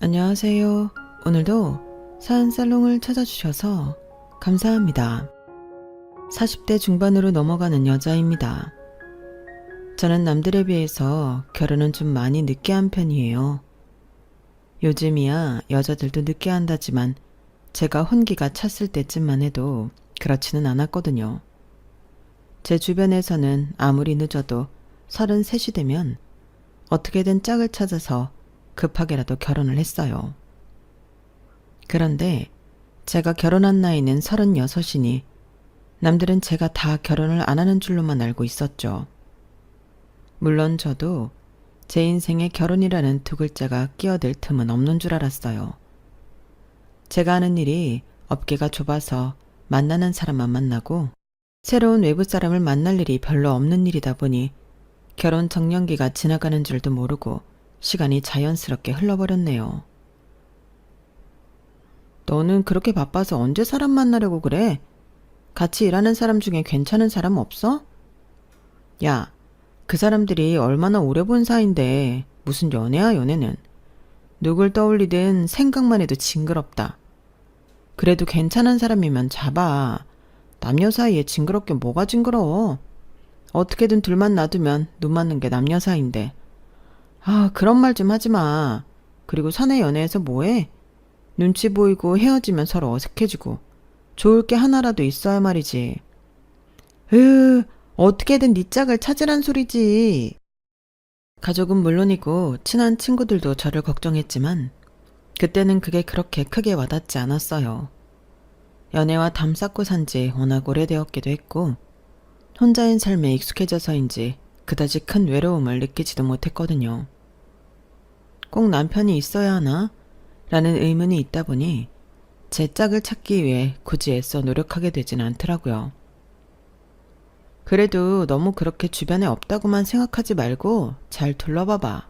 안녕하세요. 오늘도 사연살롱을 찾아주셔서 감사합니다. 40대 중반으로 넘어가는 여자입니다. 저는 남들에 비해서 결혼은 좀 많이 늦게 한 편이에요. 요즘이야 여자들도 늦게 한다지만 제가 혼기가 찼을 때쯤만 해도 그렇지는 않았거든요. 제 주변에서는 아무리 늦어도 33이 되면 어떻게든 짝을 찾아서 급하게라도 결혼을 했어요. 그런데 제가 결혼한 나이는 36이니 남들은 제가 다 결혼을 안 하는 줄로만 알고 있었죠. 물론 저도 제 인생에 결혼이라는 두 글자가 끼어들 틈은 없는 줄 알았어요. 제가 하는 일이 업계가 좁아서 만나는 사람만 만나고 새로운 외부 사람을 만날 일이 별로 없는 일이다 보니 결혼 정년기가 지나가는 줄도 모르고 시간이 자연스럽게 흘러버렸네요. 너는 그렇게 바빠서 언제 사람 만나려고 그래? 같이 일하는 사람 중에 괜찮은 사람 없어? 야, 그 사람들이 얼마나 오래 본 사이인데 무슨 연애야 연애는. 누굴 떠올리든 생각만 해도 징그럽다. 그래도 괜찮은 사람이면 잡아. 남녀 사이에 징그럽게 뭐가 징그러워. 어떻게든 둘만 놔두면 눈 맞는 게 남녀 사이인데. 아, 그런 말 좀 하지 마. 그리고 사내 연애에서 뭐해? 눈치 보이고 헤어지면 서로 어색해지고 좋을 게 하나라도 있어야 말이지. 어떻게든 네 짝을 찾으란 소리지. 가족은 물론이고 친한 친구들도 저를 걱정했지만 그때는 그게 그렇게 크게 와닿지 않았어요. 연애와 담 쌓고 산 지 워낙 오래되었기도 했고 혼자인 삶에 익숙해져서인지 그다지 큰 외로움을 느끼지도 못했거든요. 꼭 남편이 있어야 하나? 라는 의문이 있다 보니 제 짝을 찾기 위해 굳이 애써 노력하게 되진 않더라고요. 그래도 너무 그렇게 주변에 없다고만 생각하지 말고 잘 둘러봐봐.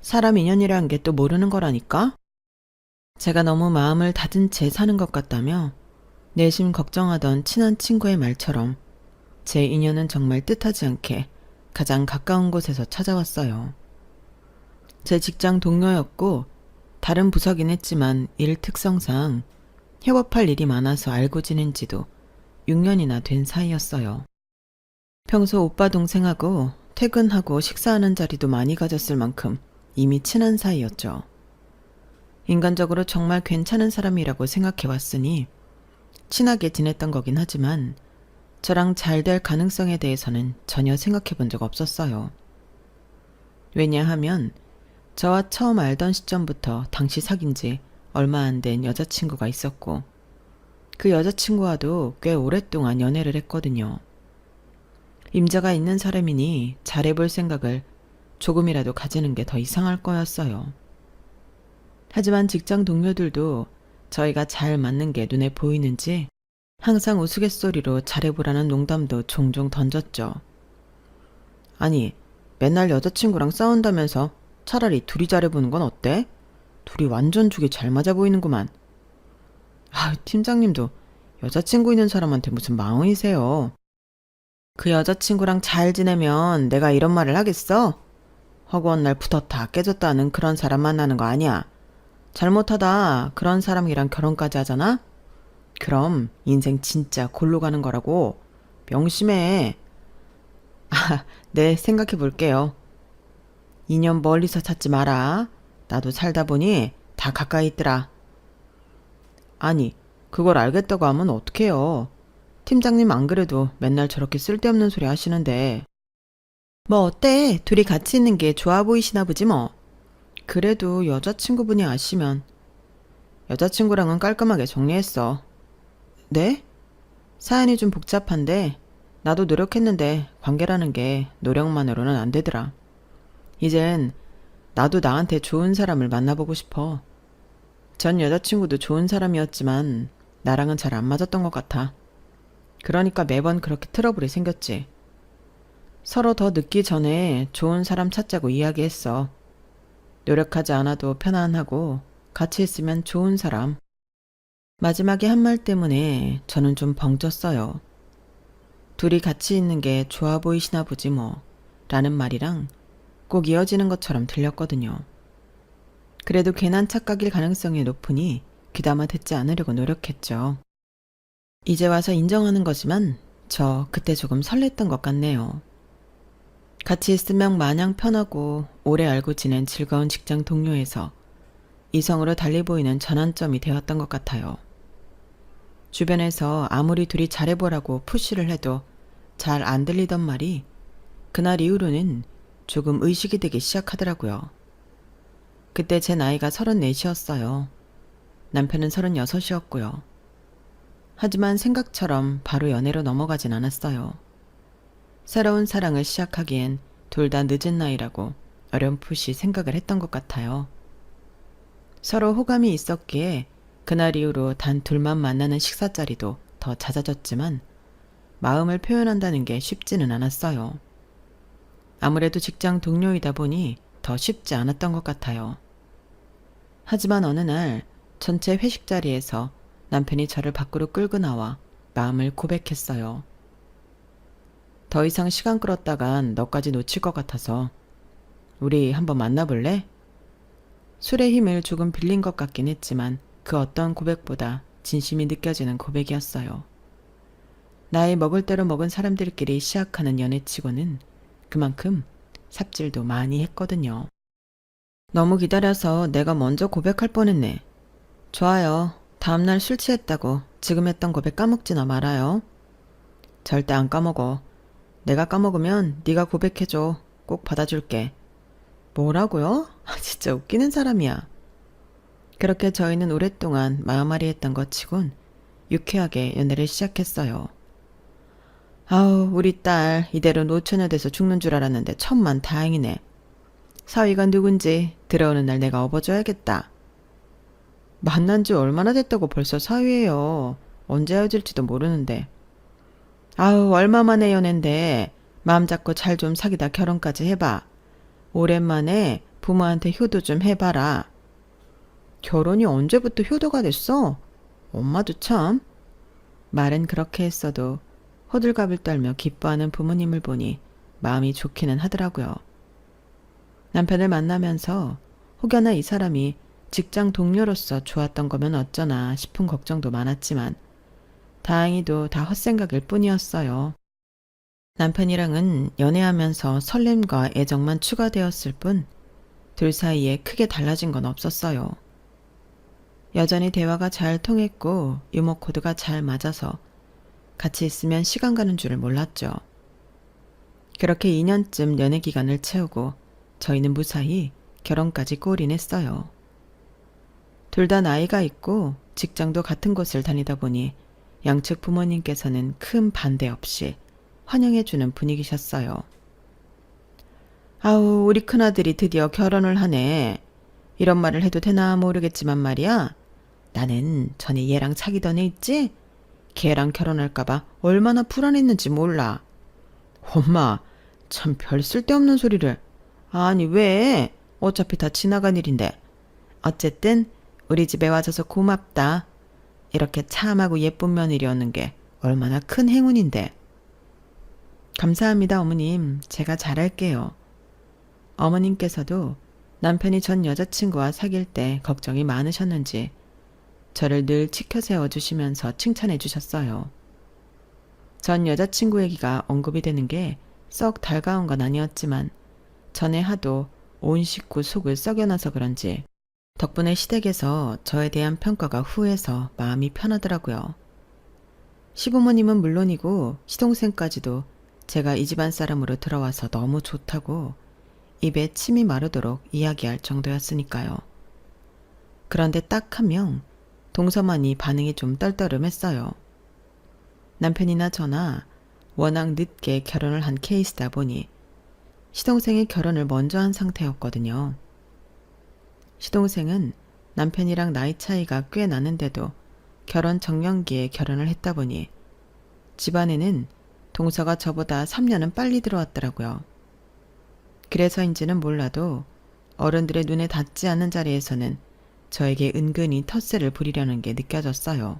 사람 인연이란 게 또 모르는 거라니까? 제가 너무 마음을 다진 채 사는 것 같다며 내심 걱정하던 친한 친구의 말처럼 제 인연은 정말 뜻하지 않게 가장 가까운 곳에서 찾아왔어요. 제 직장 동료였고 다른 부서긴 했지만 일 특성상 협업할 일이 많아서 알고 지낸 지도 6년이나 된 사이였어요. 평소 오빠 동생하고 퇴근하고 식사하는 자리도 많이 가졌을 만큼 이미 친한 사이였죠. 인간적으로 정말 괜찮은 사람이라고 생각해왔으니 친하게 지냈던 거긴 하지만 저랑 잘 될 가능성에 대해서는 전혀 생각해본 적 없었어요. 왜냐하면 저와 처음 알던 시점부터 당시 사귄 지 얼마 안 된 여자친구가 있었고 그 여자친구와도 꽤 오랫동안 연애를 했거든요. 임자가 있는 사람이니 잘해볼 생각을 조금이라도 가지는 게 더 이상할 거였어요. 하지만 직장 동료들도 저희가 잘 맞는 게 눈에 보이는지 항상 우스갯소리로 잘해보라는 농담도 종종 던졌죠. 아니, 맨날 여자친구랑 싸운다면서 차라리 둘이 잘해보는 건 어때? 둘이 완전 죽이 잘 맞아 보이는구만. 아, 팀장님도 여자친구 있는 사람한테 무슨 망언이세요. 그 여자친구랑 잘 지내면 내가 이런 말을 하겠어? 허구한 날 붙었다 깨졌다는 그런 사람 만나는 거 아니야. 잘못하다 그런 사람이랑 결혼까지 하잖아? 그럼 인생 진짜 골로 가는 거라고. 명심해. 아, 네, 생각해 볼게요. 인연 멀리서 찾지 마라. 나도 살다 보니 다 가까이 있더라. 아니, 그걸 알겠다고 하면 어떡해요. 팀장님 안 그래도 맨날 저렇게 쓸데없는 소리 하시는데. 뭐 어때? 둘이 같이 있는 게 좋아 보이시나 보지 뭐. 그래도 여자친구분이 아시면. 여자친구랑은 깔끔하게 정리했어. 네? 사연이 좀 복잡한데 나도 노력했는데 관계라는 게 노력만으로는 안 되더라. 이젠 나도 나한테 좋은 사람을 만나보고 싶어. 전 여자친구도 좋은 사람이었지만 나랑은 잘 안 맞았던 것 같아. 그러니까 매번 그렇게 트러블이 생겼지. 서로 더 늦기 전에 좋은 사람 찾자고 이야기했어. 노력하지 않아도 편안하고 같이 있으면 좋은 사람. 마지막에 한 말 때문에 저는 좀 벙쪘어요. 둘이 같이 있는 게 좋아 보이시나 보지 뭐 라는 말이랑 꼭 이어지는 것처럼 들렸거든요. 그래도 괜한 착각일 가능성이 높으니 귀담아 듣지 않으려고 노력했죠. 이제 와서 인정하는 거지만 저 그때 조금 설렜던 것 같네요. 같이 있으면 마냥 편하고 오래 알고 지낸 즐거운 직장 동료에서 이성으로 달리 보이는 전환점이 되었던 것 같아요. 주변에서 아무리 둘이 잘해보라고 푸시를 해도 잘 안 들리던 말이 그날 이후로는 조금 의식이 되기 시작하더라고요. 그때 제 나이가 34이었어요. 남편은 36이었고요. 하지만 생각처럼 바로 연애로 넘어가진 않았어요. 새로운 사랑을 시작하기엔 둘 다 늦은 나이라고 어렴풋이 생각을 했던 것 같아요. 서로 호감이 있었기에 그날 이후로 단 둘만 만나는 식사 자리도 더 잦아졌지만 마음을 표현한다는 게 쉽지는 않았어요. 아무래도 직장 동료이다 보니 더 쉽지 않았던 것 같아요. 하지만 어느 날 전체 회식 자리에서 남편이 저를 밖으로 끌고 나와 마음을 고백했어요. 더 이상 시간 끌었다간 너까지 놓칠 것 같아서 우리 한번 만나볼래? 술의 힘을 조금 빌린 것 같긴 했지만 그 어떤 고백보다 진심이 느껴지는 고백이었어요. 나이 먹을 대로 먹은 사람들끼리 시작하는 연애치고는 그만큼 삽질도 많이 했거든요. 너무 기다려서 내가 먼저 고백할 뻔했네. 좋아요. 다음날 술 취했다고 지금 했던 고백 까먹지나 말아요. 절대 안 까먹어. 내가 까먹으면 네가 고백해줘. 꼭 받아줄게. 뭐라고요? 진짜 웃기는 사람이야. 그렇게 저희는 오랫동안 마음앓이 했던 것 치곤 유쾌하게 연애를 시작했어요. 아우, 우리 딸 이대로 노처녀 돼서 죽는 줄 알았는데 천만 다행이네. 사위가 누군지 들어오는 날 내가 업어줘야겠다. 만난 지 얼마나 됐다고 벌써 사위예요. 언제 헤어질지도 모르는데. 아우, 얼마 만에 연애인데 마음 잡고 잘 좀 사귀다 결혼까지 해봐. 오랜만에 부모한테 효도 좀 해봐라. 결혼이 언제부터 효도가 됐어? 엄마도 참. 말은 그렇게 했어도 호들갑을 떨며 기뻐하는 부모님을 보니 마음이 좋기는 하더라고요. 남편을 만나면서 혹여나 이 사람이 직장 동료로서 좋았던 거면 어쩌나 싶은 걱정도 많았지만 다행히도 다 헛생각일 뿐이었어요. 남편이랑은 연애하면서 설렘과 애정만 추가되었을 뿐 둘 사이에 크게 달라진 건 없었어요. 여전히 대화가 잘 통했고 유머 코드가 잘 맞아서 같이 있으면 시간 가는 줄을 몰랐죠. 그렇게 2년쯤 연애 기간을 채우고 저희는 무사히 결혼까지 골인했어요. 둘 다 나이가 있고 직장도 같은 곳을 다니다 보니 양측 부모님께서는 큰 반대 없이 환영해주는 분위기셨어요. 아우, 우리 큰아들이 드디어 결혼을 하네. 이런 말을 해도 되나 모르겠지만 말이야. 나는 전에 얘랑 사귀던 애 있지? 걔랑 결혼할까봐 얼마나 불안했는지 몰라. 엄마, 참 별 쓸데없는 소리를. 아니 왜? 어차피 다 지나간 일인데. 어쨌든 우리 집에 와줘서 고맙다. 이렇게 참하고 예쁜 며느리 얻는 게 얼마나 큰 행운인데. 감사합니다, 어머님. 제가 잘할게요. 어머님께서도 남편이 전 여자친구와 사귈 때 걱정이 많으셨는지 저를 늘 치켜 세워주시면서 칭찬해 주셨어요. 전 여자친구 얘기가 언급이 되는 게 썩 달가운 건 아니었지만 전에 하도 온 식구 속을 썩여놔서 그런지 덕분에 시댁에서 저에 대한 평가가 후해서 마음이 편하더라고요. 시부모님은 물론이고 시동생까지도 제가 이 집안 사람으로 들어와서 너무 좋다고 입에 침이 마르도록 이야기할 정도였으니까요. 그런데 딱 한 명 동서만이 반응이 좀 떨떠름했어요. 남편이나 저나 워낙 늦게 결혼을 한 케이스다 보니 시동생이 결혼을 먼저 한 상태였거든요. 시동생은 남편이랑 나이 차이가 꽤 나는데도 결혼 정년기에 결혼을 했다 보니 집안에는 동서가 저보다 3년은 빨리 들어왔더라고요. 그래서인지는 몰라도 어른들의 눈에 닿지 않는 자리에서는 저에게 은근히 텃세를 부리려는 게 느껴졌어요.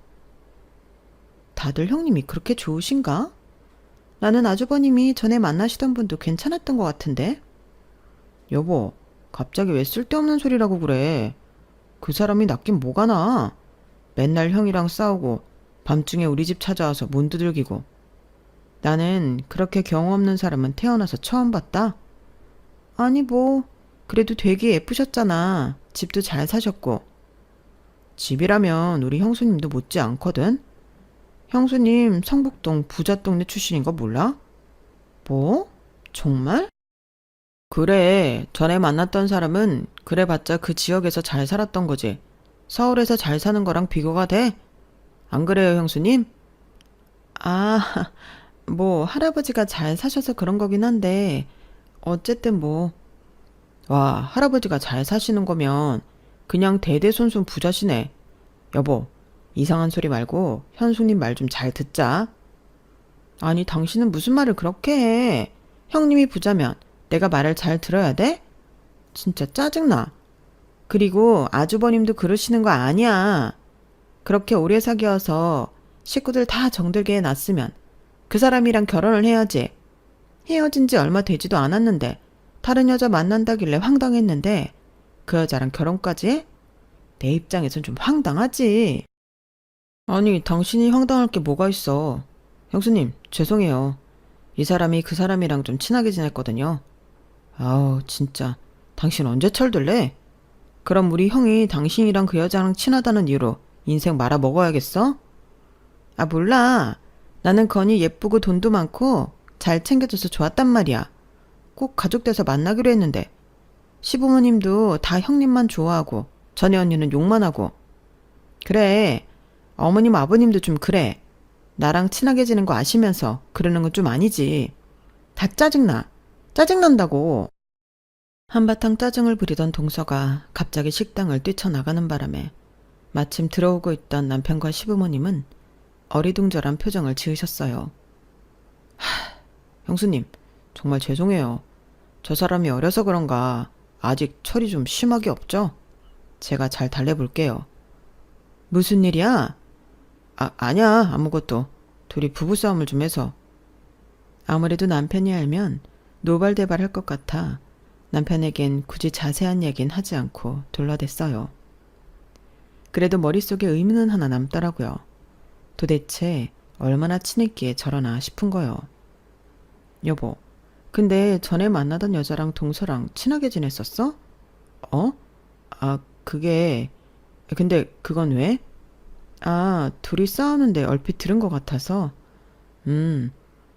다들 형님이 그렇게 좋으신가? 나는 아주버님이 전에 만나시던 분도 괜찮았던 것 같은데? 여보, 갑자기 왜 쓸데없는 소리라고 그래? 그 사람이 낫긴 뭐가 나? 맨날 형이랑 싸우고 밤중에 우리 집 찾아와서 문 두들기고. 나는 그렇게 경우 없는 사람은 태어나서 처음 봤다. 아니 뭐 그래도 되게 예쁘셨잖아. 집도 잘 사셨고. 집이라면 우리 형수님도 못지 않거든. 형수님 성북동 부자 동네 출신인 거 몰라? 뭐? 정말? 그래, 전에 만났던 사람은 그래봤자 그 지역에서 잘 살았던 거지. 서울에서 잘 사는 거랑 비교가 돼? 안 그래요, 형수님? 아, 뭐 할아버지가 잘 사셔서 그런 거긴 한데 어쨌든 뭐. 와, 할아버지가 잘 사시는 거면 그냥 대대손손 부자시네. 여보, 이상한 소리 말고 현수님 말 좀 잘 듣자. 아니, 당신은 무슨 말을 그렇게 해? 형님이 부자면 내가 말을 잘 들어야 돼? 진짜 짜증나. 그리고 아주버님도 그러시는 거 아니야. 그렇게 오래 사귀어서 식구들 다 정들게 해놨으면 그 사람이랑 결혼을 해야지. 헤어진 지 얼마 되지도 않았는데 다른 여자 만난다길래 황당했는데 그 여자랑 결혼까지 해? 내 입장에선 좀 황당하지. 아니, 당신이 황당할 게 뭐가 있어. 형수님, 죄송해요. 이 사람이 그 사람이랑 좀 친하게 지냈거든요. 아우, 진짜. 당신 언제 철들래? 그럼 우리 형이 당신이랑 그 여자랑 친하다는 이유로 인생 말아 먹어야겠어? 아, 몰라. 나는 건이 예쁘고 돈도 많고 잘 챙겨줘서 좋았단 말이야. 꼭 가족 돼서 만나기로 했는데 시부모님도 다 형님만 좋아하고 전애 언니는 욕만 하고. 그래, 어머님 아버님도 좀 그래. 나랑 친하게 지는 거 아시면서 그러는 건 좀 아니지. 다 짜증나. 짜증난다고. 한바탕 짜증을 부리던 동서가 갑자기 식당을 뛰쳐나가는 바람에 마침 들어오고 있던 남편과 시부모님은 어리둥절한 표정을 지으셨어요. 형수님, 정말 죄송해요. 저 사람이 어려서 그런가 아직 철이 좀 심하게 없죠? 제가 잘 달래볼게요. 무슨 일이야? 아니야, 아무것도. 둘이 부부싸움을 좀 해서. 아무래도 남편이 알면 노발대발할 것 같아 남편에겐 굳이 자세한 얘긴 하지 않고 둘러댔어요. 그래도 머릿속에 의문은 하나 남더라고요. 도대체 얼마나 친했기에 저러나 싶은 거요. 여보, 근데 전에 만나던 여자랑 동서랑 친하게 지냈었어? 어? 그게... 근데 그건 왜? 둘이 싸우는데 얼핏 들은 것 같아서.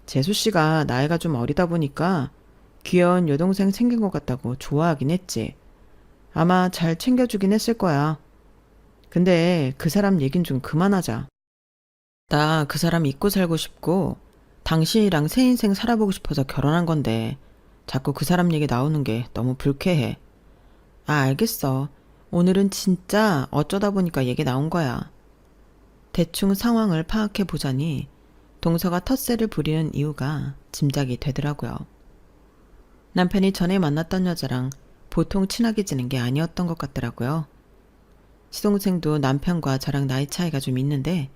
재수씨가 나이가 좀 어리다 보니까 귀여운 여동생 생긴 것 같다고 좋아하긴 했지. 아마 잘 챙겨주긴 했을 거야. 근데 그 사람 얘긴 좀 그만하자. 나 그 사람 잊고 살고 싶고 당신이랑 새 인생 살아보고 싶어서 결혼한 건데 자꾸 그 사람 얘기 나오는 게 너무 불쾌해. 알겠어. 오늘은 진짜 어쩌다 보니까 얘기 나온 거야. 대충 상황을 파악해 보자니 동서가 텃세를 부리는 이유가 짐작이 되더라고요. 남편이 전에 만났던 여자랑 보통 친하게 지낸 게 아니었던 것 같더라고요. 시동생도 남편과 저랑 나이 차이가 좀 있는데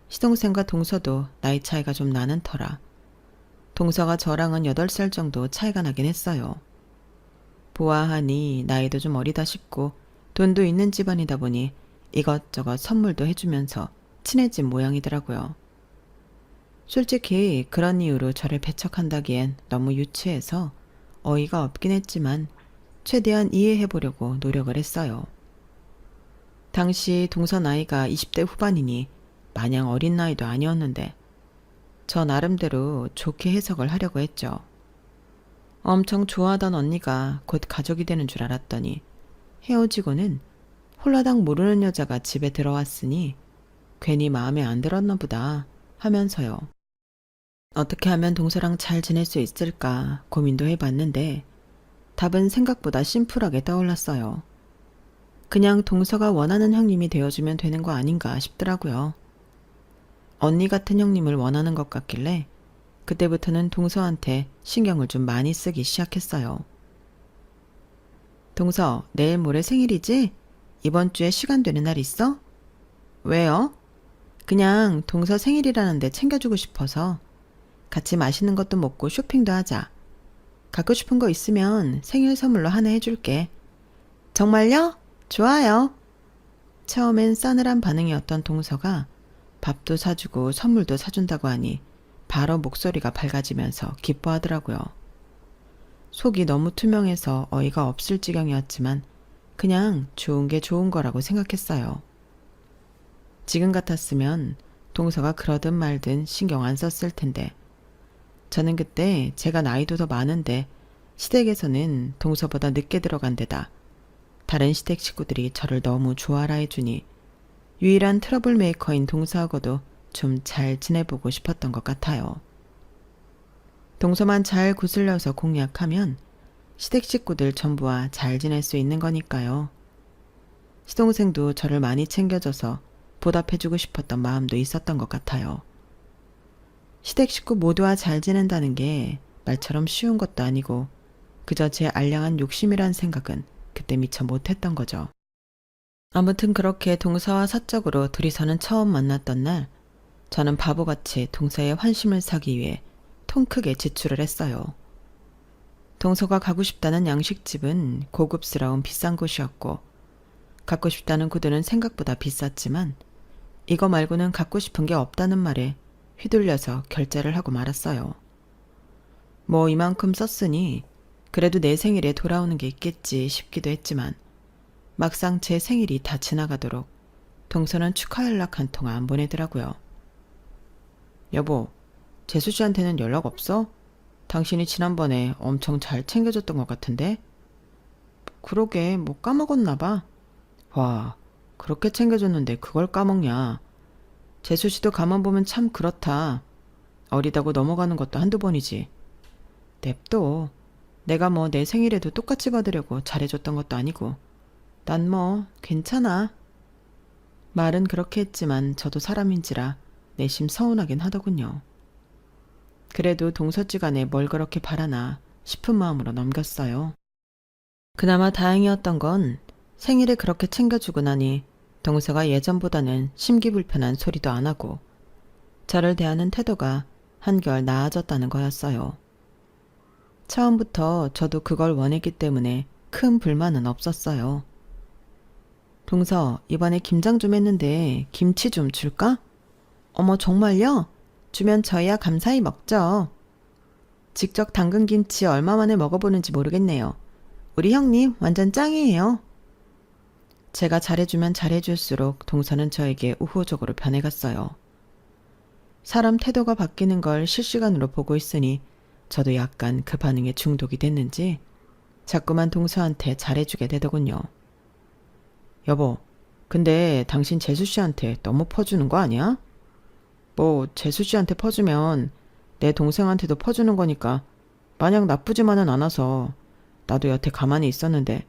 시동생과 동서도 나이 차이가 좀 나는 터라 동서가 저랑은 8살 정도 차이가 나긴 했어요. 보아하니 나이도 좀 어리다 싶고 돈도 있는 집안이다 보니 이것저것 선물도 해주면서 친해진 모양이더라고요. 솔직히 그런 이유로 저를 배척한다기엔 너무 유치해서 어이가 없긴 했지만 최대한 이해해보려고 노력을 했어요. 당시 동서 나이가 20대 후반이니 마냥 어린 나이도 아니었는데 저 나름대로 좋게 해석을 하려고 했죠. 엄청 좋아하던 언니가 곧 가족이 되는 줄 알았더니 헤어지고는 홀라당 모르는 여자가 집에 들어왔으니 괜히 마음에 안 들었나 보다 하면서요. 어떻게 하면 동서랑 잘 지낼 수 있을까 고민도 해봤는데 답은 생각보다 심플하게 떠올랐어요. 그냥 동서가 원하는 형님이 되어주면 되는 거 아닌가 싶더라고요. 언니 같은 형님을 원하는 것 같길래 그때부터는 동서한테 신경을 좀 많이 쓰기 시작했어요. 동서, 내일 모레 생일이지? 이번 주에 시간 되는 날 있어? 왜요? 그냥 동서 생일이라는데 챙겨주고 싶어서. 같이 맛있는 것도 먹고 쇼핑도 하자. 갖고 싶은 거 있으면 생일 선물로 하나 해줄게. 정말요? 좋아요. 처음엔 싸늘한 반응이었던 동서가 밥도 사주고 선물도 사준다고 하니 바로 목소리가 밝아지면서 기뻐하더라고요. 속이 너무 투명해서 어이가 없을 지경이었지만 그냥 좋은 게 좋은 거라고 생각했어요. 지금 같았으면 동서가 그러든 말든 신경 안 썼을 텐데 저는 그때 제가 나이도 더 많은데 시댁에서는 동서보다 늦게 들어간 데다 다른 시댁 식구들이 저를 너무 좋아라 해주니 유일한 트러블 메이커인 동서하고도 좀 잘 지내보고 싶었던 것 같아요. 동서만 잘 구슬려서 공략하면 시댁 식구들 전부와 잘 지낼 수 있는 거니까요. 시동생도 저를 많이 챙겨줘서 보답해주고 싶었던 마음도 있었던 것 같아요. 시댁 식구 모두와 잘 지낸다는 게 말처럼 쉬운 것도 아니고 그저 제 알량한 욕심이란 생각은 그때 미처 못했던 거죠. 아무튼 그렇게 동서와 사적으로 둘이서는 처음 만났던 날 저는 바보같이 동서의 환심을 사기 위해 통 크게 지출을 했어요. 동서가 가고 싶다는 양식집은 고급스러운 비싼 곳이었고 갖고 싶다는 구두는 생각보다 비쌌지만 이거 말고는 갖고 싶은 게 없다는 말에 휘둘려서 결제를 하고 말았어요. 뭐 이만큼 썼으니 그래도 내 생일에 돌아오는 게 있겠지 싶기도 했지만 막상 제 생일이 다 지나가도록 동서는 축하 연락 한 통 안 보내더라고요. 여보, 재수 씨한테는 연락 없어? 당신이 지난번에 엄청 잘 챙겨줬던 것 같은데? 그러게 뭐 까먹었나 봐. 와, 그렇게 챙겨줬는데 그걸 까먹냐. 재수 씨도 가만 보면 참 그렇다. 어리다고 넘어가는 것도 한두 번이지. 냅둬. 내가 뭐 내 생일에도 똑같이 받으려고 잘해줬던 것도 아니고. 난 뭐 괜찮아. 말은 그렇게 했지만 저도 사람인지라 내심 서운하긴 하더군요. 그래도 동서지간에 뭘 그렇게 바라나 싶은 마음으로 넘겼어요. 그나마 다행이었던 건 생일에 그렇게 챙겨주고 나니 동서가 예전보다는 심기불편한 소리도 안 하고 저를 대하는 태도가 한결 나아졌다는 거였어요. 처음부터 저도 그걸 원했기 때문에 큰 불만은 없었어요. 동서, 이번에 김장 좀 했는데 김치 좀 줄까? 어머, 정말요? 주면 저희야 감사히 먹죠. 직접 담근 김치 얼마 만에 먹어보는지 모르겠네요. 우리 형님 완전 짱이에요. 제가 잘해주면 잘해줄수록 동서는 저에게 우호적으로 변해갔어요. 사람 태도가 바뀌는 걸 실시간으로 보고 있으니 저도 약간 그 반응에 중독이 됐는지 자꾸만 동서한테 잘해주게 되더군요. 여보, 근데 당신 재수씨한테 너무 퍼주는 거 아니야? 뭐 재수씨한테 퍼주면 내 동생한테도 퍼주는 거니까 마냥 나쁘지만은 않아서 나도 여태 가만히 있었는데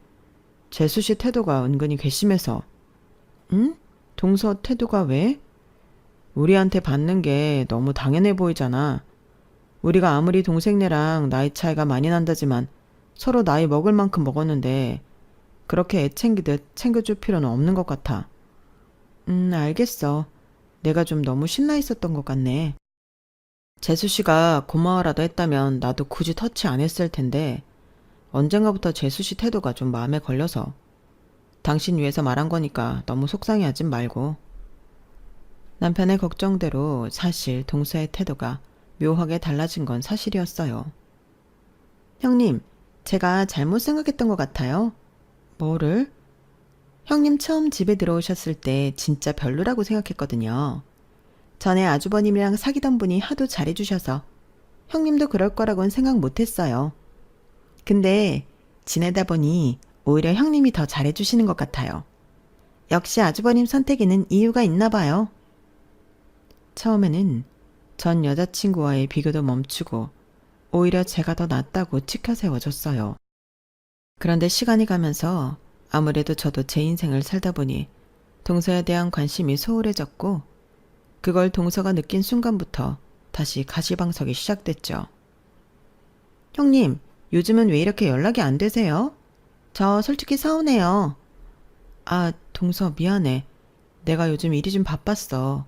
재수씨 태도가 은근히 괘씸해서. 응? 동서 태도가 왜? 우리한테 받는 게 너무 당연해 보이잖아. 우리가 아무리 동생네랑 나이 차이가 많이 난다지만 서로 나이 먹을 만큼 먹었는데 그렇게 애 챙기듯 챙겨줄 필요는 없는 것 같아. 알겠어. 내가 좀 너무 신나 있었던 것 같네. 재수씨가 고마워라도 했다면 나도 굳이 터치 안 했을 텐데 언젠가부터 재수씨 태도가 좀 마음에 걸려서 당신 위해서 말한 거니까 너무 속상해하진 말고. 남편의 걱정대로 사실 동서의 태도가 묘하게 달라진 건 사실이었어요. 형님, 제가 잘못 생각했던 것 같아요. 뭐를? 형님 처음 집에 들어오셨을 때 진짜 별로라고 생각했거든요. 전에 아주버님이랑 사귀던 분이 하도 잘해주셔서 형님도 그럴 거라고는 생각 못했어요. 근데 지내다 보니 오히려 형님이 더 잘해주시는 것 같아요. 역시 아주버님 선택에는 이유가 있나 봐요. 처음에는 전 여자친구와의 비교도 멈추고 오히려 제가 더 낫다고 치켜세워줬어요. 그런데 시간이 가면서 아무래도 저도 제 인생을 살다 보니 동서에 대한 관심이 소홀해졌고 그걸 동서가 느낀 순간부터 다시 가시방석이 시작됐죠. 형님, 요즘은 왜 이렇게 연락이 안 되세요? 저 솔직히 서운해요. 아, 동서 미안해. 내가 요즘 일이 좀 바빴어.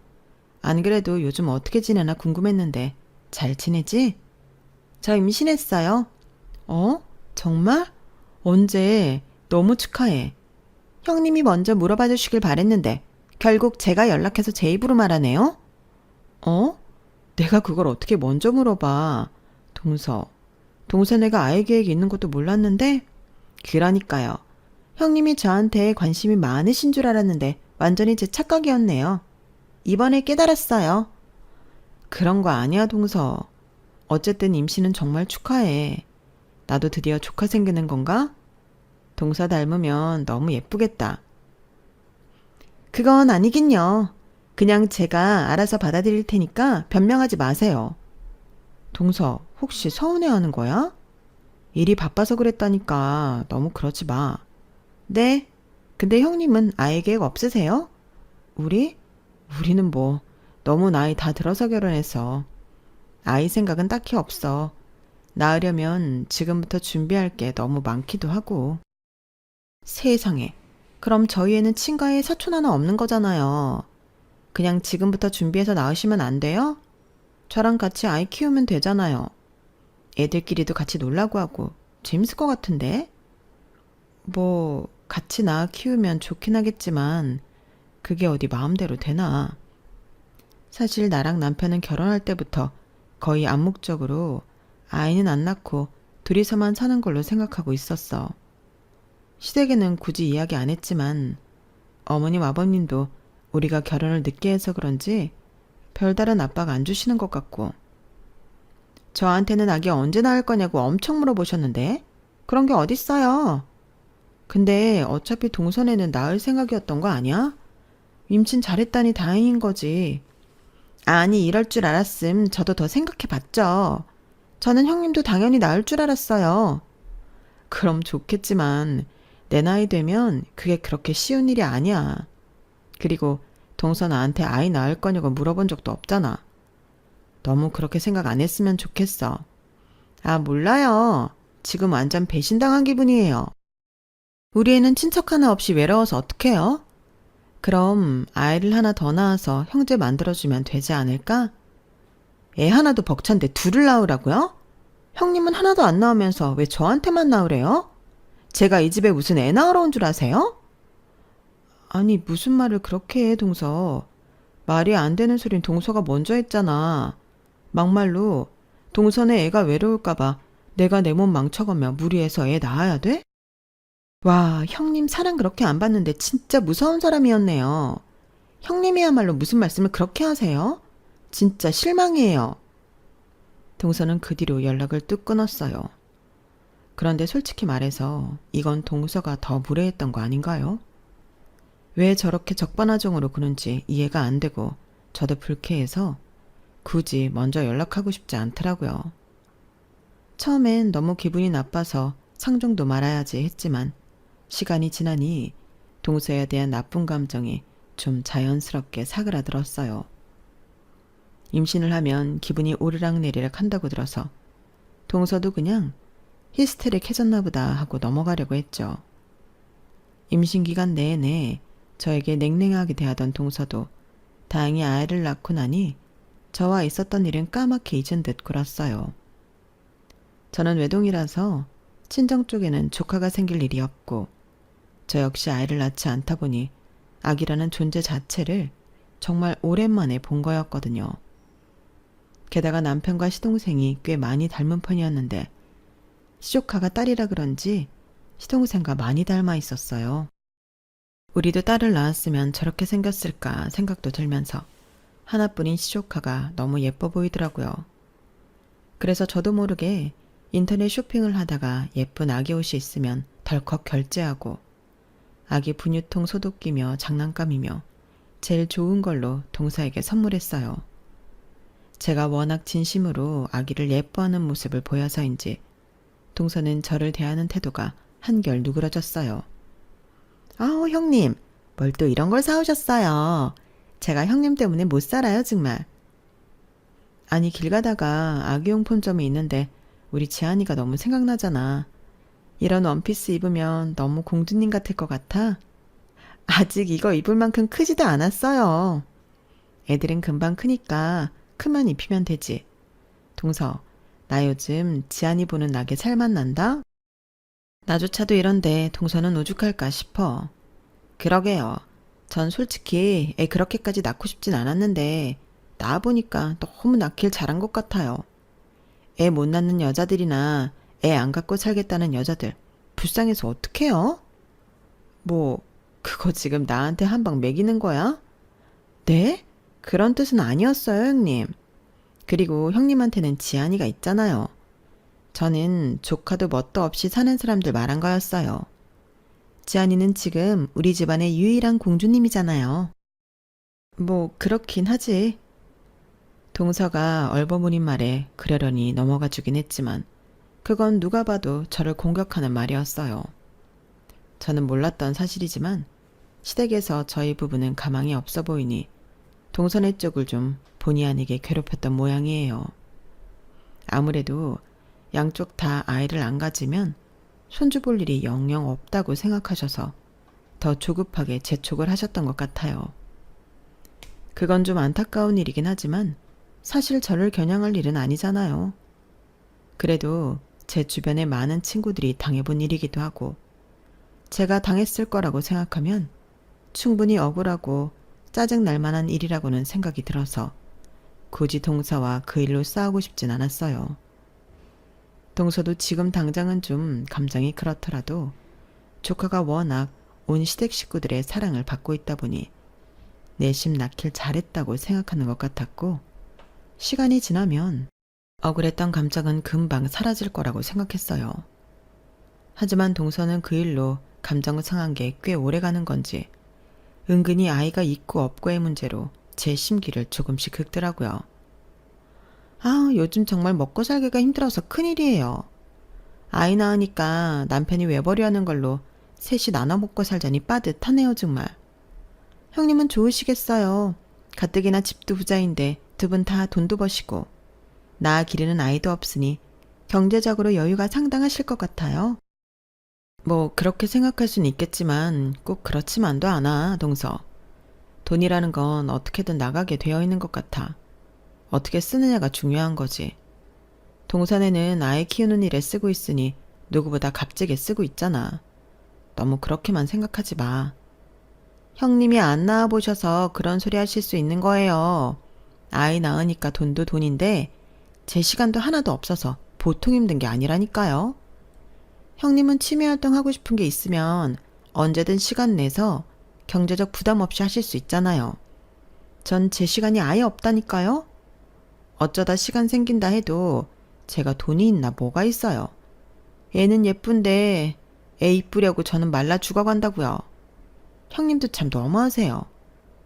안 그래도 요즘 어떻게 지내나 궁금했는데 잘 지내지? 저 임신했어요. 어? 정말? 언제? 너무 축하해. 형님이 먼저 물어봐 주시길 바랬는데 결국 제가 연락해서 제 입으로 말하네요? 어? 내가 그걸 어떻게 먼저 물어봐. 동서 내가 아이 계획이 있는 것도 몰랐는데? 그러니까요. 형님이 저한테 관심이 많으신 줄 알았는데 완전히 제 착각이었네요. 이번에 깨달았어요. 그런 거 아니야, 동서. 어쨌든 임신은 정말 축하해. 나도 드디어 조카 생기는 건가? 동서 닮으면 너무 예쁘겠다. 그건 아니긴요. 그냥 제가 알아서 받아들일 테니까 변명하지 마세요. 동서, 혹시 서운해하는 거야? 일이 바빠서 그랬다니까 너무 그러지 마. 네? 근데 형님은 아이 계획 없으세요? 우리는 뭐 너무 나이 다 들어서 결혼해서 아이 생각은 딱히 없어. 낳으려면 지금부터 준비할 게 너무 많기도 하고. 세상에. 그럼 저희 애는 친가에 사촌 하나 없는 거잖아요. 그냥 지금부터 준비해서 낳으시면 안 돼요? 저랑 같이 아이 키우면 되잖아요. 애들끼리도 같이 놀라고 하고 재밌을 것 같은데? 뭐 같이 낳아 키우면 좋긴 하겠지만 그게 어디 마음대로 되나. 사실 나랑 남편은 결혼할 때부터 거의 암묵적으로 아이는 안 낳고 둘이서만 사는 걸로 생각하고 있었어. 시댁에는 굳이 이야기 안 했지만 어머님 아버님도 우리가 결혼을 늦게 해서 그런지 별다른 압박 안 주시는 것 같고. 저한테는 아기 언제 낳을 거냐고 엄청 물어보셨는데 그런 게 어딨어요. 근데 어차피 동선에는 낳을 생각이었던 거 아니야? 임신 잘했다니 다행인 거지. 아니, 이럴 줄 알았음 저도 더 생각해 봤죠. 저는 형님도 당연히 낳을 줄 알았어요. 그럼 좋겠지만 내 나이 되면 그게 그렇게 쉬운 일이 아니야. 그리고 동서 나한테 아이 낳을 거냐고 물어본 적도 없잖아. 너무 그렇게 생각 안 했으면 좋겠어. 아, 몰라요. 지금 완전 배신당한 기분이에요. 우리 애는 친척 하나 없이 외로워서 어떡해요? 그럼 아이를 하나 더 낳아서 형제 만들어주면 되지 않을까? 애 하나도 벅찬데 둘을 낳으라고요? 형님은 하나도 안 낳으면서 왜 저한테만 낳으래요? 제가 이 집에 무슨 애 낳으러 온 줄 아세요? 아니, 무슨 말을 그렇게 해, 동서. 말이 안 되는 소린 동서가 먼저 했잖아. 막말로 동선에 애가 외로울까봐 내가 내 몸 망쳐가며 무리해서 애 낳아야 돼? 와, 형님 사랑 그렇게 안 받는데 진짜 무서운 사람이었네요. 형님이야말로 무슨 말씀을 그렇게 하세요? 진짜 실망이에요. 동서는 그 뒤로 연락을 뚝 끊었어요. 그런데 솔직히 말해서 이건 동서가 더 무례했던 거 아닌가요? 왜 저렇게 적반하장으로 구는지 이해가 안 되고 저도 불쾌해서 굳이 먼저 연락하고 싶지 않더라고요. 처음엔 너무 기분이 나빠서 상종도 말아야지 했지만 시간이 지나니 동서에 대한 나쁜 감정이 좀 자연스럽게 사그라들었어요. 임신을 하면 기분이 오르락내리락 한다고 들어서 동서도 그냥 히스테릭해졌나 보다 하고 넘어가려고 했죠. 임신 기간 내내 저에게 냉랭하게 대하던 동서도 다행히 아이를 낳고 나니 저와 있었던 일은 까맣게 잊은 듯 굴었어요. 저는 외동이라서 친정 쪽에는 조카가 생길 일이 없고 저 역시 아이를 낳지 않다 보니 아기라는 존재 자체를 정말 오랜만에 본 거였거든요. 게다가 남편과 시동생이 꽤 많이 닮은 편이었는데 시조카가 딸이라 그런지 시동생과 많이 닮아 있었어요. 우리도 딸을 낳았으면 저렇게 생겼을까 생각도 들면서 하나뿐인 시조카가 너무 예뻐 보이더라고요. 그래서 저도 모르게 인터넷 쇼핑을 하다가 예쁜 아기 옷이 있으면 덜컥 결제하고 아기 분유통 소독기며 장난감이며 제일 좋은 걸로 동서에게 선물했어요. 제가 워낙 진심으로 아기를 예뻐하는 모습을 보여서인지 동서는 저를 대하는 태도가 한결 누그러졌어요. 아우, 형님, 뭘 또 이런 걸 사오셨어요. 제가 형님 때문에 못 살아요, 정말. 아니, 길 가다가 아기용품점이 있는데 우리 지안이가 너무 생각나잖아. 이런 원피스 입으면 너무 공주님 같을 것 같아. 아직 이거 입을 만큼 크지도 않았어요. 애들은 금방 크니까 크면 입히면 되지. 동서, 나 요즘 지안이 보는 낙에 살만 난다? 나조차도 이런데 동서는 오죽할까 싶어. 그러게요. 전 솔직히 애 그렇게까지 낳고 싶진 않았는데 낳아보니까 너무 낳길 잘한 것 같아요. 애 못 낳는 여자들이나 애 안 갖고 살겠다는 여자들 불쌍해서 어떡해요? 뭐 그거 지금 나한테 한 방 먹이는 거야? 네? 그런 뜻은 아니었어요, 형님. 그리고 형님한테는 지안이가 있잖아요. 저는 조카도 뭣도 없이 사는 사람들 말한 거였어요. 지안이는 지금 우리 집안의 유일한 공주님이잖아요. 뭐 그렇긴 하지. 동서가 얼버무린 말에 그러려니 넘어가 주긴 했지만 그건 누가 봐도 저를 공격하는 말이었어요. 저는 몰랐던 사실이지만 시댁에서 저희 부부는 가망이 없어 보이니 동선의 쪽을 좀 본의 아니게 괴롭혔던 모양이에요. 아무래도 양쪽 다 아이를 안 가지면 손주 볼 일이 영영 없다고 생각하셔서 더 조급하게 재촉을 하셨던 것 같아요. 그건 좀 안타까운 일이긴 하지만 사실 저를 겨냥할 일은 아니잖아요. 그래도 제 주변에 많은 친구들이 당해본 일이기도 하고 제가 당했을 거라고 생각하면 충분히 억울하고 짜증날 만한 일이라고는 생각이 들어서 굳이 동서와 그 일로 싸우고 싶진 않았어요. 동서도 지금 당장은 좀 감정이 그렇더라도 조카가 워낙 온 시댁 식구들의 사랑을 받고 있다 보니 내심 낳길 잘했다고 생각하는 것 같았고 시간이 지나면 억울했던 감정은 금방 사라질 거라고 생각했어요. 하지만 동서는 그 일로 감정 상한 게 꽤 오래 가는 건지 은근히 아이가 있고 없고의 문제로 제 심기를 조금씩 긁더라고요. 아, 요즘 정말 먹고 살기가 힘들어서 큰일이에요. 아이 낳으니까 남편이 외벌이 하는 걸로 셋이 나눠 먹고 살자니 빠듯하네요, 정말. 형님은 좋으시겠어요. 가뜩이나 집도 부자인데 두 분 다 돈도 버시고 낳아 기르는 아이도 없으니 경제적으로 여유가 상당하실 것 같아요. 뭐 그렇게 생각할 순 있겠지만 꼭 그렇지만도 않아, 동서. 돈이라는 건 어떻게든 나가게 되어 있는 것 같아. 어떻게 쓰느냐가 중요한 거지. 동산에는 아이 키우는 일에 쓰고 있으니 누구보다 값지게 쓰고 있잖아. 너무 그렇게만 생각하지 마. 형님이 안 낳아보셔서 그런 소리 하실 수 있는 거예요. 아이 낳으니까 돈도 돈인데 제 시간도 하나도 없어서 보통 힘든 게 아니라니까요. 형님은 취미활동 하고 싶은 게 있으면 언제든 시간 내서 경제적 부담 없이 하실 수 있잖아요. 전 제 시간이 아예 없다니까요. 어쩌다 시간 생긴다 해도 제가 돈이 있나 뭐가 있어요. 애는 예쁜데 애 이쁘려고 저는 말라 죽어간다고요. 형님도 참 너무하세요.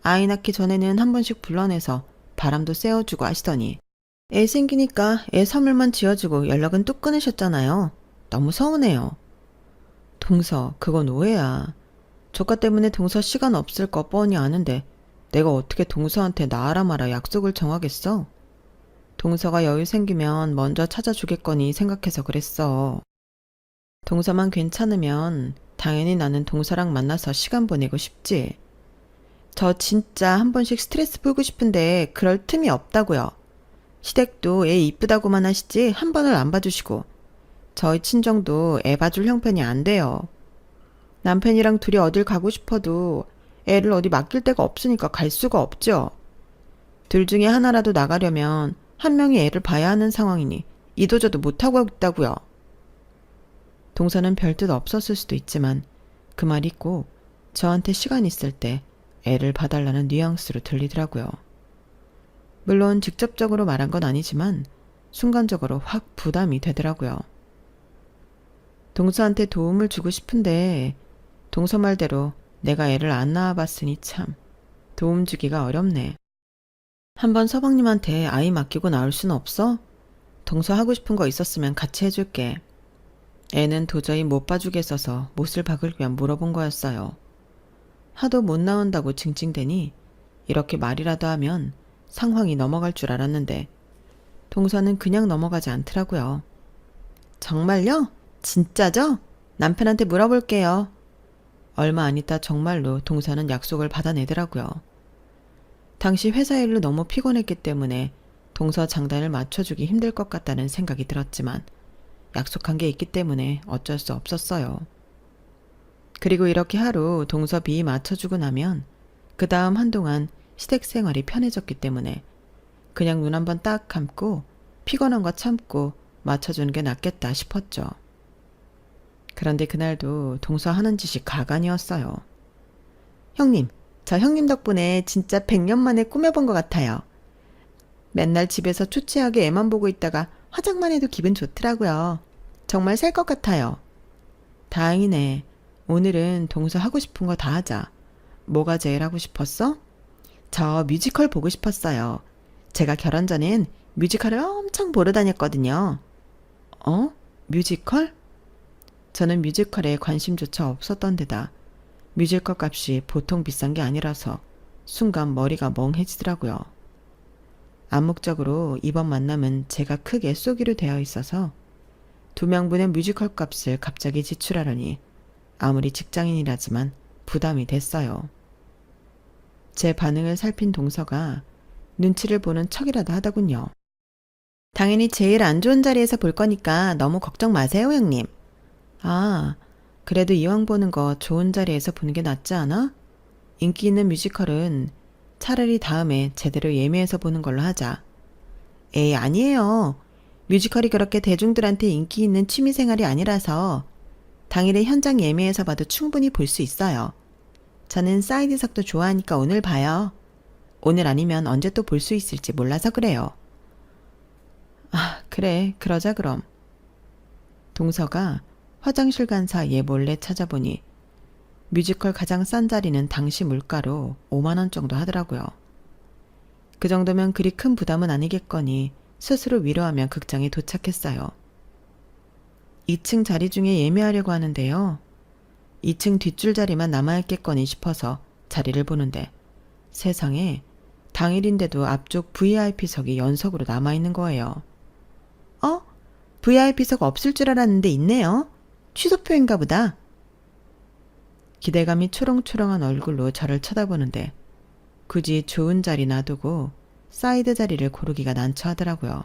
아이 낳기 전에는 한 번씩 불러내서 바람도 쐬어주고 하시더니 애 생기니까 애 선물만 지어주고 연락은 뚝 끊으셨잖아요. 너무 서운해요. 동서, 그건 오해야. 조카 때문에 동서 시간 없을 거 뻔히 아는데 내가 어떻게 동서한테 나아라 마라 약속을 정하겠어? 동서가 여유 생기면 먼저 찾아주겠거니 생각해서 그랬어. 동서만 괜찮으면 당연히 나는 동서랑 만나서 시간 보내고 싶지. 저 진짜 한 번씩 스트레스 풀고 싶은데 그럴 틈이 없다고요. 시댁도 애 이쁘다고만 하시지 한 번을 안 봐주시고 저희 친정도 애 봐줄 형편이 안 돼요. 남편이랑 둘이 어딜 가고 싶어도 애를 어디 맡길 데가 없으니까 갈 수가 없죠. 둘 중에 하나라도 나가려면 한 명이 애를 봐야 하는 상황이니 이도저도 못하고 있다고요. 동서는 별뜻 없었을 수도 있지만 그 말이 꼭 저한테 시간 있을 때 애를 봐달라는 뉘앙스로 들리더라고요. 물론 직접적으로 말한 건 아니지만 순간적으로 확 부담이 되더라고요. 동서한테 도움을 주고 싶은데 동서 말대로 내가 애를 안 낳아봤으니 참 도움 주기가 어렵네. 한번 서방님한테 아이 맡기고 나올 순 없어? 동서 하고 싶은 거 있었으면 같이 해줄게. 애는 도저히 못 봐주겠어서 못을 박을 위한 물어본 거였어요. 하도 못 나온다고 징징대니 이렇게 말이라도 하면 상황이 넘어갈 줄 알았는데 동서는 그냥 넘어가지 않더라고요. 정말요? 진짜죠? 남편한테 물어볼게요. 얼마 안 있다 정말로 동서는 약속을 받아내더라고요. 당시 회사 일로 너무 피곤했기 때문에 동서 장단을 맞춰주기 힘들 것 같다는 생각이 들었지만 약속한 게 있기 때문에 어쩔 수 없었어요. 그리고 이렇게 하루 동서 비 맞춰주고 나면 그 다음 한동안 시댁 생활이 편해졌기 때문에 그냥 눈 한번 딱 감고 피곤한 거 참고 맞춰주는 게 낫겠다 싶었죠. 그런데 그날도 동서 하는 짓이 가관이었어요. 형님, 저 형님 덕분에 진짜 100년 만에 꾸며본 것 같아요. 맨날 집에서 초췌하게 애만 보고 있다가 화장만 해도 기분 좋더라고요. 정말 살 것 같아요. 다행이네. 오늘은 동서 하고 싶은 거 다 하자. 뭐가 제일 하고 싶었어? 저 뮤지컬 보고 싶었어요. 제가 결혼 전엔 뮤지컬을 엄청 보러 다녔거든요. 어? 뮤지컬? 저는 뮤지컬에 관심조차 없었던 데다 뮤지컬 값이 보통 비싼 게 아니라서 순간 머리가 멍해지더라고요. 암묵적으로 이번 만남은 제가 크게 쏘기로 되어 있어서 2명분의 뮤지컬 값을 갑자기 지출하려니 아무리 직장인이라지만 부담이 됐어요. 제 반응을 살핀 동서가 눈치를 보는 척이라도 하더군요. 당연히 제일 안 좋은 자리에서 볼 거니까 너무 걱정 마세요, 형님. 아, 그래도 이왕 보는 거 좋은 자리에서 보는 게 낫지 않아? 인기 있는 뮤지컬은 차라리 다음에 제대로 예매해서 보는 걸로 하자. 에이, 아니에요. 뮤지컬이 그렇게 대중들한테 인기 있는 취미생활이 아니라서 당일에 현장 예매해서 봐도 충분히 볼 수 있어요. 저는 사이드석도 좋아하니까 오늘 봐요. 오늘 아니면 언제 또 볼 수 있을지 몰라서 그래요. 아, 그래. 그러자 그럼. 동서가 화장실 간 사이에 몰래 찾아보니 뮤지컬 가장 싼 자리는 당시 물가로 5만 원 정도 하더라고요. 그 정도면 그리 큰 부담은 아니겠거니 스스로 위로하며 극장에 도착했어요. 2층 자리 중에 예매하려고 하는데요. 2층 뒷줄 자리만 남아있겠거니 싶어서 자리를 보는데 세상에 당일인데도 앞쪽 VIP석이 연석으로 남아있는 거예요. 어? VIP석 없을 줄 알았는데 있네요. 취소표인가 보다. 기대감이 초롱초롱한 얼굴로 저를 쳐다보는데 굳이 좋은 자리 놔두고 사이드 자리를 고르기가 난처하더라고요.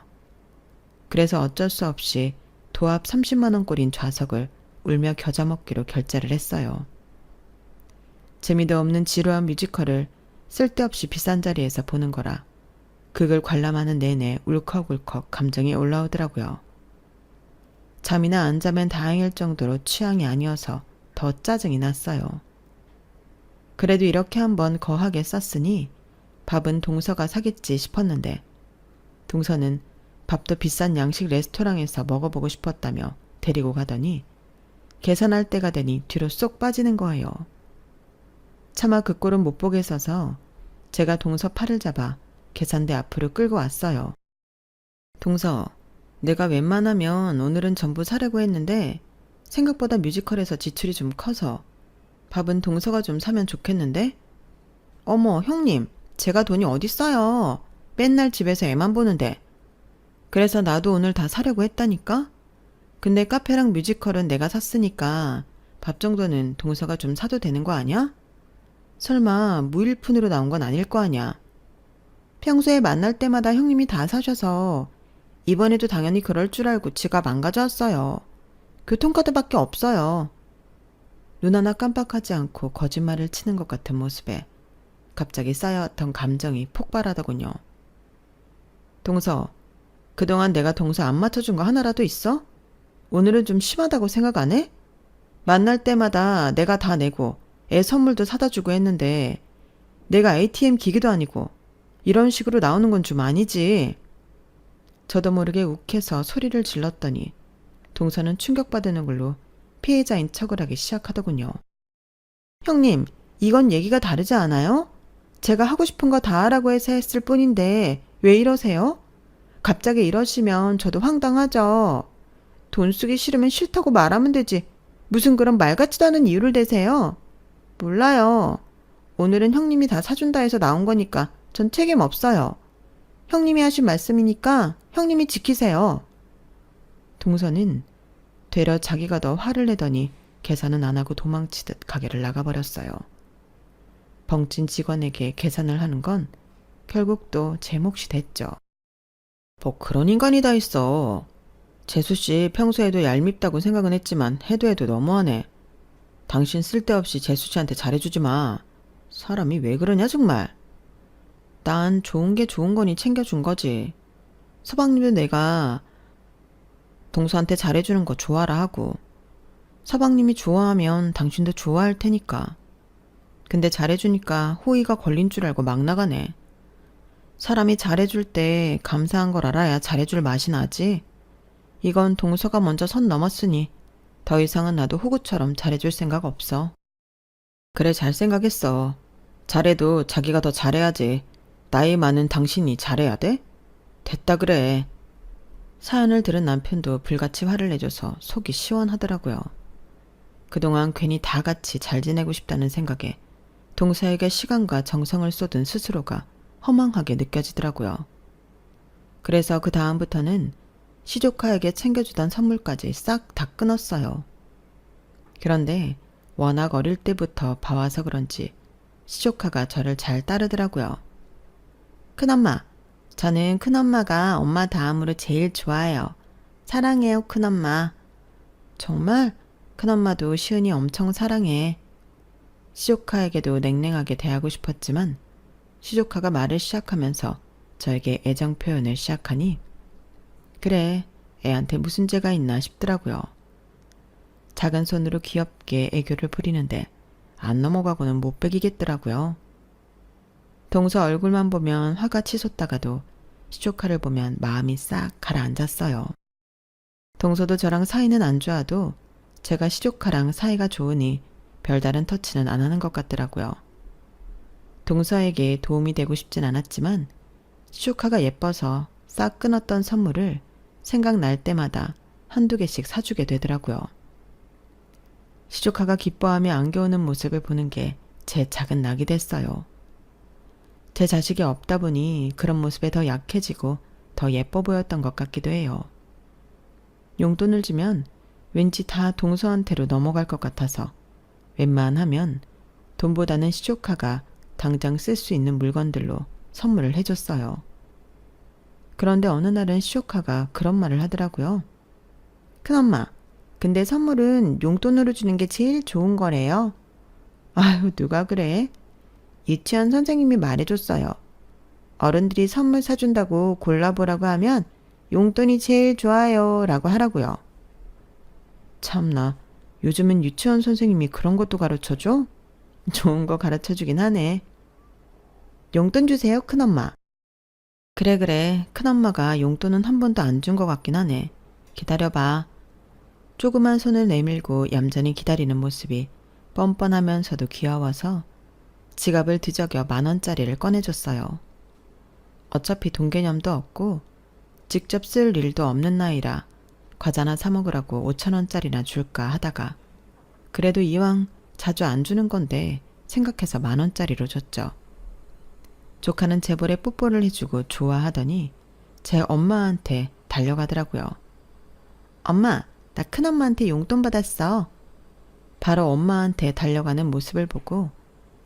그래서 어쩔 수 없이 도합 30만 원꼴인 좌석을 울며 겨자 먹기로 결제를 했어요. 재미도 없는 지루한 뮤지컬을 쓸데없이 비싼 자리에서 보는 거라 그걸 관람하는 내내 울컥울컥 감정이 올라오더라고요. 잠이나 안 자면 다행일 정도로 취향이 아니어서 더 짜증이 났어요. 그래도 이렇게 한번 거하게 썼으니 밥은 동서가 사겠지 싶었는데 동서는 밥도 비싼 양식 레스토랑에서 먹어보고 싶었다며 데리고 가더니 계산할 때가 되니 뒤로 쏙 빠지는 거예요. 차마 그 꼴은 못 보겠어서 제가 동서 팔을 잡아 계산대 앞으로 끌고 왔어요. 동서, 내가 웬만하면 오늘은 전부 사려고 했는데 생각보다 뮤지컬에서 지출이 좀 커서 밥은 동서가 좀 사면 좋겠는데? 어머, 형님, 제가 돈이 어딨어요. 맨날 집에서 애만 보는데. 그래서 나도 오늘 다 사려고 했다니까? 근데 카페랑 뮤지컬은 내가 샀으니까 밥 정도는 동서가 좀 사도 되는 거 아니야? 설마 무일푼으로 나온 건 아닐 거 아니야. 평소에 만날 때마다 형님이 다 사셔서 이번에도 당연히 그럴 줄 알고 지갑 안 가져왔어요. 교통카드밖에 없어요. 눈 하나 깜빡하지 않고 거짓말을 치는 것 같은 모습에 갑자기 쌓여왔던 감정이 폭발하더군요. 동서, 그동안 내가 동서 안 맞춰준 거 하나라도 있어? 오늘은 좀 심하다고 생각 안 해? 만날 때마다 내가 다 내고 애 선물도 사다 주고 했는데 내가 ATM 기기도 아니고 이런 식으로 나오는 건 좀 아니지. 저도 모르게 욱해서 소리를 질렀더니 동서는 충격받는 걸로 피해자인 척을 하기 시작하더군요. 형님, 이건 얘기가 다르지 않아요? 제가 하고 싶은 거 다 하라고 해서 했을 뿐인데 왜 이러세요? 갑자기 이러시면 저도 황당하죠. 돈 쓰기 싫으면 싫다고 말하면 되지. 무슨 그런 말 같지도 않은 이유를 대세요? 몰라요. 오늘은 형님이 다 사준다 해서 나온 거니까 전 책임 없어요. 형님이 하신 말씀이니까 형님이 지키세요. 동서는 되려 자기가 더 화를 내더니 계산은 안 하고 도망치듯 가게를 나가버렸어요. 벙찐 직원에게 계산을 하는 건 결국 또 제 몫이 됐죠. 뭐 그런 인간이 다 있어. 재수씨 평소에도 얄밉다고 생각은 했지만 해도 너무하네. 당신 쓸데없이 재수씨한테 잘해주지 마. 사람이 왜 그러냐 정말. 난 좋은 게 좋은 거니 챙겨준 거지. 서방님도 내가 동서한테 잘해주는 거 좋아라 하고, 서방님이 좋아하면 당신도 좋아할 테니까. 근데 잘해주니까 호의가 걸린 줄 알고 막 나가네. 사람이 잘해줄 때 감사한 걸 알아야 잘해줄 맛이 나지. 이건 동서가 먼저 선 넘었으니 더 이상은 나도 호구처럼 잘해줄 생각 없어. 그래, 잘 생각했어. 잘해도 자기가 더 잘해야지. 나이 많은 당신이 잘해야 돼? 됐다 그래. 사연을 들은 남편도 불같이 화를 내줘서 속이 시원하더라고요. 그동안 괜히 다 같이 잘 지내고 싶다는 생각에 동서에게 시간과 정성을 쏟은 스스로가 허망하게 느껴지더라고요. 그래서 그 다음부터는 시조카에게 챙겨주던 선물까지 싹 다 끊었어요. 그런데 워낙 어릴 때부터 봐와서 그런지 시조카가 저를 잘 따르더라고요. 큰엄마, 저는 큰엄마가 엄마 다음으로 제일 좋아해요. 사랑해요, 큰엄마. 정말? 큰엄마도 시은이 엄청 사랑해. 시조카에게도 냉랭하게 대하고 싶었지만 시조카가 말을 시작하면서 저에게 애정 표현을 시작하니 그래, 애한테 무슨 죄가 있나 싶더라고요. 작은 손으로 귀엽게 애교를 부리는데 안 넘어가고는 못 베기겠더라고요. 동서 얼굴만 보면 화가 치솟다가도 시조카를 보면 마음이 싹 가라앉았어요. 동서도 저랑 사이는 안 좋아도 제가 시조카랑 사이가 좋으니 별다른 터치는 안 하는 것 같더라고요. 동서에게 도움이 되고 싶진 않았지만 시조카가 예뻐서 싹 끊었던 선물을 생각날 때마다 한두 개씩 사주게 되더라고요. 시조카가 기뻐하며 안겨오는 모습을 보는 게 제 작은 낙이 됐어요. 제 자식이 없다 보니 그런 모습에 더 약해지고 더 예뻐 보였던 것 같기도 해요. 용돈을 주면 왠지 다 동서한테로 넘어갈 것 같아서 웬만하면 돈보다는 시조카가 당장 쓸 수 있는 물건들로 선물을 해줬어요. 그런데 어느 날은 시조카가 그런 말을 하더라고요. 큰엄마, 근데 선물은 용돈으로 주는 게 제일 좋은 거래요. 아유, 누가 그래? 유치원 선생님이 말해줬어요. 어른들이 선물 사준다고 골라보라고 하면 용돈이 제일 좋아요 라고 하라고요. 참나, 요즘은 유치원 선생님이 그런 것도 가르쳐줘? 좋은 거 가르쳐주긴 하네. 용돈 주세요, 큰엄마. 그래, 큰엄마가 용돈은 한 번도 안 준 것 같긴 하네. 기다려봐. 조그만 손을 내밀고 얌전히 기다리는 모습이 뻔뻔하면서도 귀여워서 지갑을 뒤적여 10,000원짜리를 꺼내줬어요. 어차피 돈 개념도 없고 직접 쓸 일도 없는 나이라 과자나 사 먹으라고 5,000원짜리나 줄까 하다가 그래도 이왕 자주 안 주는 건데 생각해서 10,000원짜리로 줬죠. 조카는 제 볼에 뽀뽀를 해주고 좋아하더니 제 엄마한테 달려가더라고요. 엄마, 나 큰엄마한테 용돈 받았어. 바로 엄마한테 달려가는 모습을 보고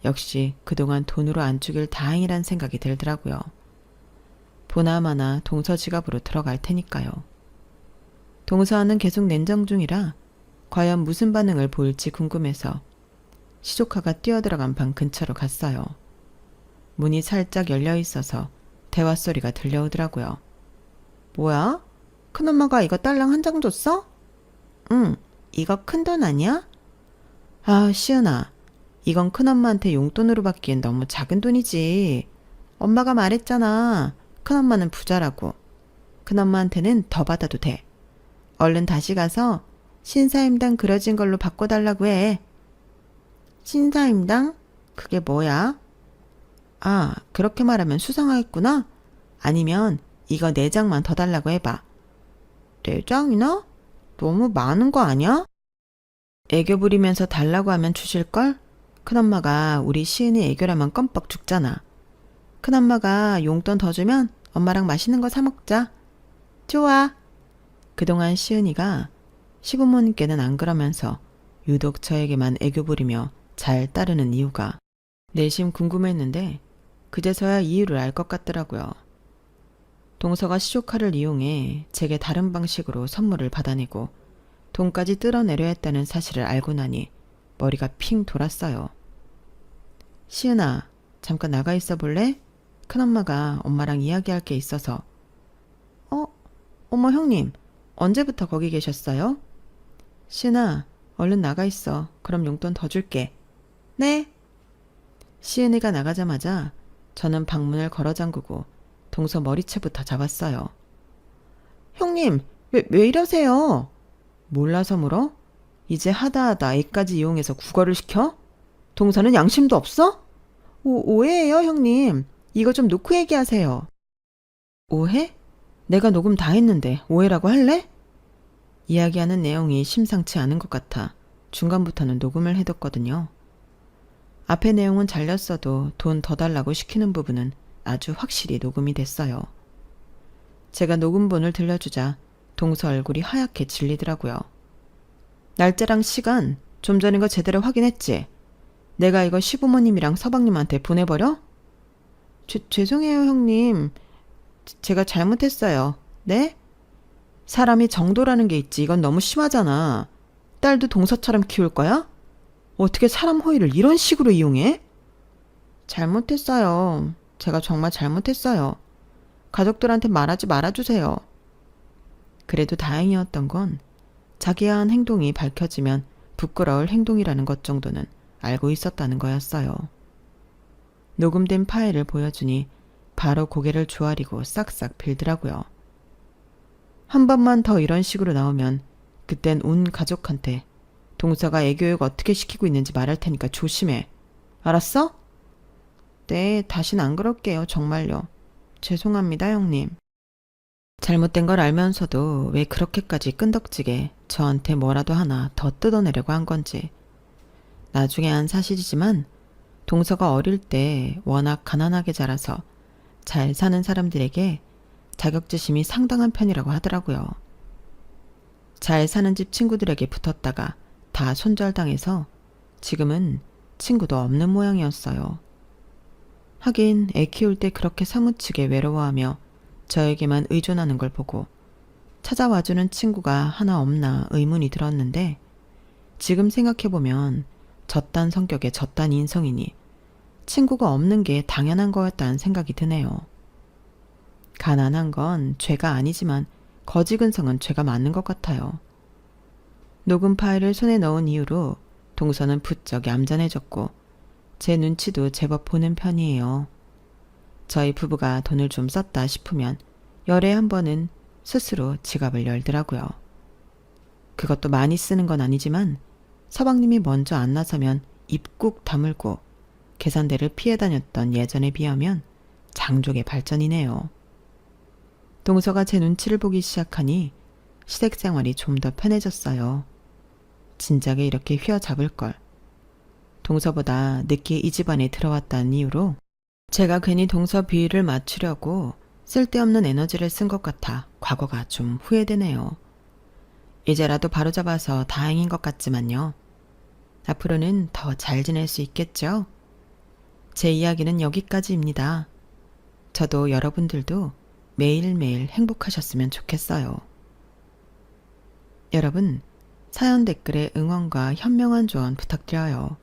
역시 그동안 돈으로 안 주길 다행이란 생각이 들더라고요. 보나마나 동서 지갑으로 들어갈 테니까요. 동서와는 계속 냉정 중이라 과연 무슨 반응을 보일지 궁금해서 시조카가 뛰어들어간 방 근처로 갔어요. 문이 살짝 열려 있어서 대화 소리가 들려오더라고요. 뭐야? 큰엄마가 이거 딸랑 한 장 줬어? 응, 이거 큰돈 아니야? 아, 시은아, 이건 큰엄마한테 용돈으로 받기엔 너무 작은 돈이지. 엄마가 말했잖아. 큰엄마는 부자라고. 큰엄마한테는 더 받아도 돼. 얼른 다시 가서 신사임당 그려진 걸로 바꿔달라고 해. 신사임당? 그게 뭐야? 아, 그렇게 말하면 수상하겠구나. 아니면 이거 4장만 더 달라고 해봐. 4장이나? 너무 많은 거 아니야? 애교 부리면서 달라고 하면 주실걸? 큰엄마가 우리 시은이 애교라면 껌뻑 죽잖아. 큰엄마가 용돈 더 주면 엄마랑 맛있는 거 사 먹자. 좋아. 그동안 시은이가 시부모님께는 안 그러면서 유독 저에게만 애교 부리며 잘 따르는 이유가 내심 궁금했는데 그제서야 이유를 알 것 같더라고요. 동서가 시조카를 이용해 제게 다른 방식으로 선물을 받아내고 돈까지 뜯어내려 했다는 사실을 알고 나니 머리가 핑 돌았어요. 시은아, 잠깐 나가 있어 볼래? 큰엄마가 엄마랑 이야기할 게 있어서. 어머 형님, 언제부터 거기 계셨어요? 시은아, 얼른 나가 있어. 그럼 용돈 더 줄게. 네? 시은이가 나가자마자 저는 방문을 걸어 잠그고 동서 머리채부터 잡았어요. 형님, 왜 이러세요? 몰라서 물어? 이제 하다하다 애까지 이용해서 국어를 시켜? 동서는 양심도 없어? 오해예요, 형님. 이거 좀 놓고 얘기하세요. 오해? 내가 녹음 다 했는데 오해라고 할래? 이야기하는 내용이 심상치 않은 것 같아 중간부터는 녹음을 해뒀거든요. 앞의 내용은 잘렸어도 돈 더 달라고 시키는 부분은 아주 확실히 녹음이 됐어요. 제가 녹음본을 들려주자 동서 얼굴이 하얗게 질리더라고요. 날짜랑 시간 좀 전에 거 제대로 확인했지? 내가 이거 시부모님이랑 서방님한테 보내버려? 죄송해요, 형님. 제가 잘못했어요. 네? 사람이 정도라는 게 있지. 이건 너무 심하잖아. 딸도 동서처럼 키울 거야? 어떻게 사람 호의를 이런 식으로 이용해? 잘못했어요. 제가 정말 잘못했어요. 가족들한테 말하지 말아주세요. 그래도 다행이었던 건 자기가 한 행동이 밝혀지면 부끄러울 행동이라는 것 정도는 알고 있었다는 거였어요. 녹음된 파일을 보여주니 바로 고개를 조아리고 싹싹 빌더라고요. 한 번만 더 이런 식으로 나오면 그땐 온 가족한테 동서가 애교육 어떻게 시키고 있는지 말할 테니까 조심해. 알았어? 네, 다신 안 그럴게요. 정말요. 죄송합니다, 형님. 잘못된 걸 알면서도 왜 그렇게까지 끈덕지게 저한테 뭐라도 하나 더 뜯어내려고 한 건지. 나중에 안 사실이지만 동서가 어릴 때 워낙 가난하게 자라서 잘 사는 사람들에게 자격지심이 상당한 편이라고 하더라고요. 잘 사는 집 친구들에게 붙었다가 다 손절당해서 지금은 친구도 없는 모양이었어요. 하긴 애 키울 때 그렇게 사무치게 외로워하며 저에게만 의존하는 걸 보고 찾아와주는 친구가 하나 없나 의문이 들었는데 지금 생각해보면 저딴 성격의 저딴 인성이니 친구가 없는 게 당연한 거였다는 생각이 드네요. 가난한 건 죄가 아니지만 거지근성은 죄가 맞는 것 같아요. 녹음 파일을 손에 넣은 이후로 동서는 부쩍 얌전해졌고 제 눈치도 제법 보는 편이에요. 저희 부부가 돈을 좀 썼다 싶으면 열에 한 번은 스스로 지갑을 열더라고요. 그것도 많이 쓰는 건 아니지만 서방님이 먼저 안 나서면 입 꾹 다물고 계산대를 피해 다녔던 예전에 비하면 장족의 발전이네요. 동서가 제 눈치를 보기 시작하니 시댁 생활이 좀 더 편해졌어요. 진작에 이렇게 휘어잡을 걸. 동서보다 늦게 이 집안에 들어왔다는 이유로 제가 괜히 동서 비위를 맞추려고 쓸데없는 에너지를 쓴 것 같아 과거가 좀 후회되네요. 이제라도 바로잡아서 다행인 것 같지만요. 앞으로는 더 잘 지낼 수 있겠죠? 제 이야기는 여기까지입니다. 저도 여러분들도 매일매일 행복하셨으면 좋겠어요. 여러분, 사연 댓글에 응원과 현명한 조언 부탁드려요.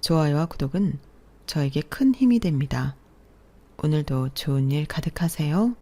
좋아요와 구독은 저에게 큰 힘이 됩니다. 오늘도 좋은 일 가득하세요.